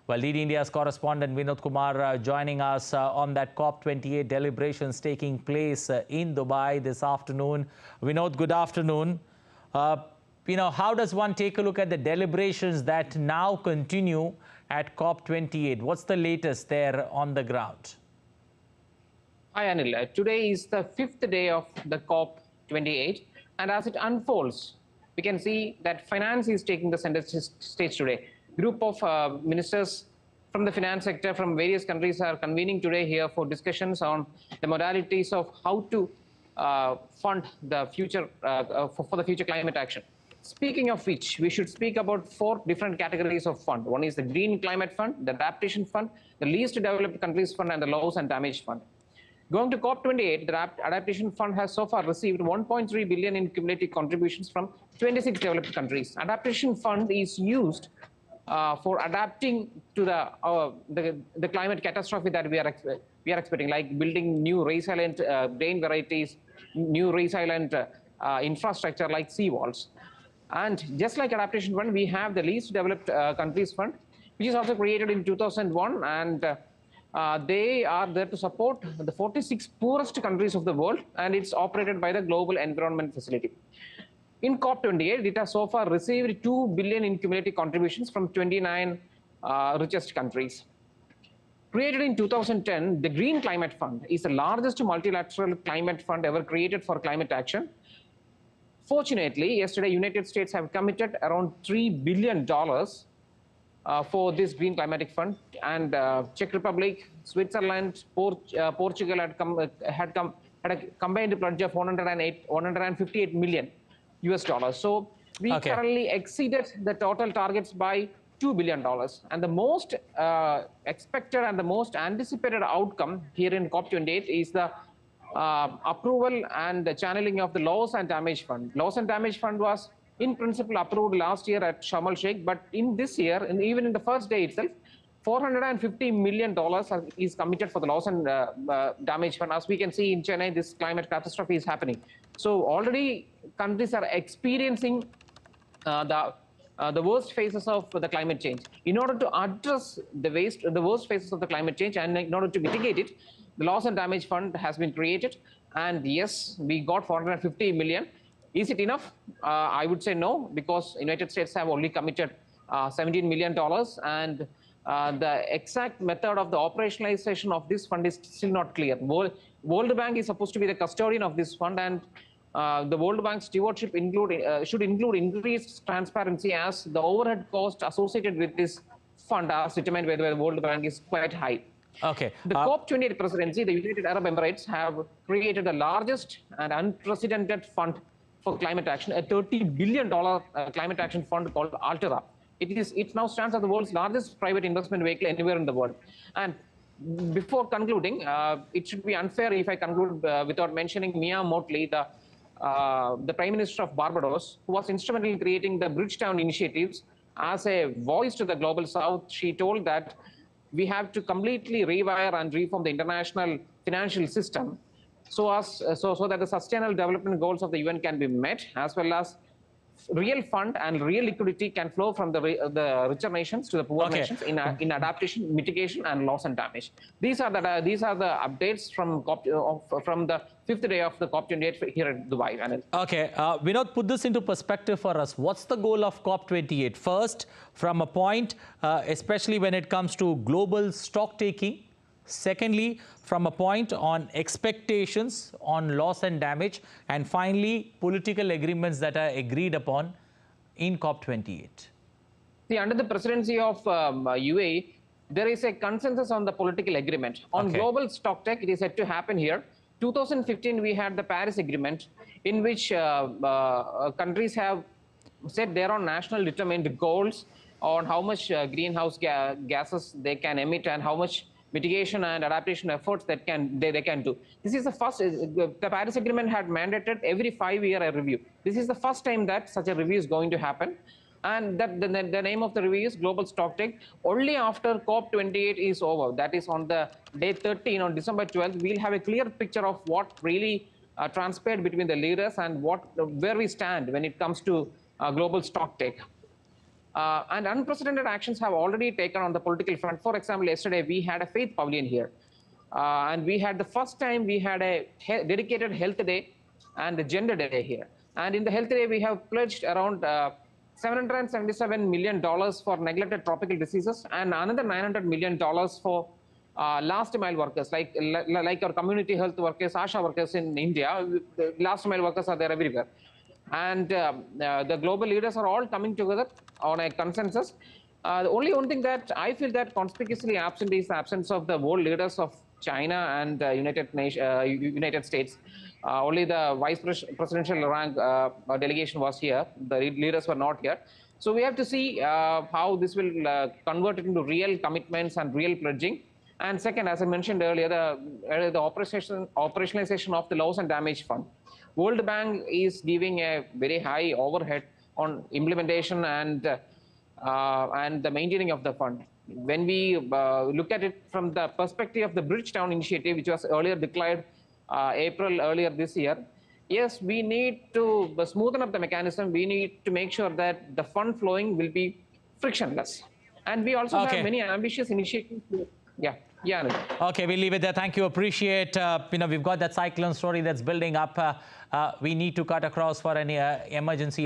Well, Lead India's correspondent Vinod Kumar joining us on that COP28 deliberations taking place in Dubai this afternoon. Vinod, good afternoon. How does one take a look at the deliberations that now continue at COP28? What's the latest there on the ground? Hi, Anil. Today is the fifth day of the COP28, and as it unfolds, we can see that finance is taking the center stage today. Group of ministers from the finance sector from various countries are convening today here for discussions on the modalities of how to fund the future for the future climate action. Speaking of which, we should speak about four different categories of fund. One is the Green Climate Fund, the Adaptation Fund, the Least Developed Countries Fund, and the Loss and Damage Fund. Going to COP28, the Adaptation Fund has so far received 1.3 billion in cumulative contributions from 26 developed countries. Adaptation Fund is used for adapting to the climate catastrophe that we are expecting, like building new resilient grain varieties, new resilient infrastructure like seawalls. And just like Adaptation Fund, we have the Least Developed Countries Fund, which is also created in 2001, and they are there to support the 46 poorest countries of the world, and it's operated by the Global Environment Facility. In COP28, it has so far received 2 billion in cumulative contributions from 29 richest countries. Created in 2010, the Green Climate Fund is the largest multilateral climate fund ever created for climate action. Fortunately, yesterday, United States have committed around $3 billion for this Green Climatic Fund, and Czech Republic, Switzerland, Portugal had a combined pledge of 158 million US dollars. So we currently exceeded the total targets by $2 billion. And the most expected and the most anticipated outcome here in COP28 is the approval and the channeling of the Loss and Damage Fund. Loss and Damage Fund was in principle approved last year at Sharm el-Sheikh, but in this year, and even in the first day itself, $450 million is committed for the Loss and Damage Fund. As we can see in Chennai, this climate catastrophe is happening. So already countries are experiencing the worst phases of the climate change. In order to address the worst phases of the climate change and in order to mitigate it, the Loss and Damage Fund has been created. And yes, we got 450 million. Is it enough? I would say no, because United States have only committed $17 million, and the exact method of the operationalization of this fund is still not clear. World Bank is supposed to be the custodian of this fund, and the World Bank's stewardship should include increased transparency, as the overhead cost associated with this fund, as determined by the World Bank, is quite high. Okay. The COP28 presidency, the United Arab Emirates, have created the largest and unprecedented fund for climate action, a $30 billion climate action fund called Altera. It now stands as the world's largest private investment vehicle anywhere in the world. And before concluding, it should be unfair if I conclude without mentioning Mia Mottley, the Prime Minister of Barbados, who was instrumental in creating the Bridgetown initiatives. As a voice to the Global South, she told that we have to completely rewire and reform the international financial system so that the sustainable development goals of the UN can be met, as well as real fund and real liquidity can flow from the richer nations to the poor nations in adaptation, mitigation, and loss and damage. These are the updates from the fifth day of the COP28 here in Dubai. Anil. Okay, Vinod, put this into perspective for us. What's the goal of COP28? First, from a point, especially when it comes to global stock taking. Secondly, from a point on expectations on loss and damage. And finally, political agreements that are agreed upon in COP28. See, under the presidency of UAE, there is a consensus on the political agreement. On global stock take, it is said to happen here. 2015, we had the Paris Agreement, in which countries have set their own national determined goals on how much greenhouse gases they can emit and how much mitigation and adaptation efforts that they can do. This is the first. The Paris Agreement had mandated every 5-year a review. This is the first time that such a review is going to happen, and that the name of the review is Global Stocktake. Only after COP28 is over, that is on the day 13 on December 12th, we'll have a clear picture of what really transpired between the leaders and where we stand when it comes to global stocktake. And unprecedented actions have already taken on the political front. For example, yesterday we had a faith pavilion here. And we had the first time we had a dedicated health day and a gender day here. And in the health day, we have pledged around $777 million for neglected tropical diseases and another $900 million for last mile workers, like our community health workers, ASHA workers in India. The last mile workers are there everywhere. And the global leaders are all coming together on a consensus. The only one thing that I feel that conspicuously absent is the absence of the world leaders of China and United States. Only the vice presidential rank delegation was here. The leaders were not here. So we have to see how this will convert it into real commitments and real pledging. And second, as I mentioned earlier, the operationalization of the loss and damage fund. World Bank is giving a very high overhead on implementation and the maintaining of the fund. When we look at it from the perspective of the Bridgetown initiative, which was earlier declared April earlier this year, yes, we need to smoothen up the mechanism. We need to make sure that the fund flowing will be frictionless. And we also have many ambitious initiatives. Yeah. Okay, we'll leave it there. Thank you. Appreciate, we've got that cyclone story that's building up. We need to cut across for any emergency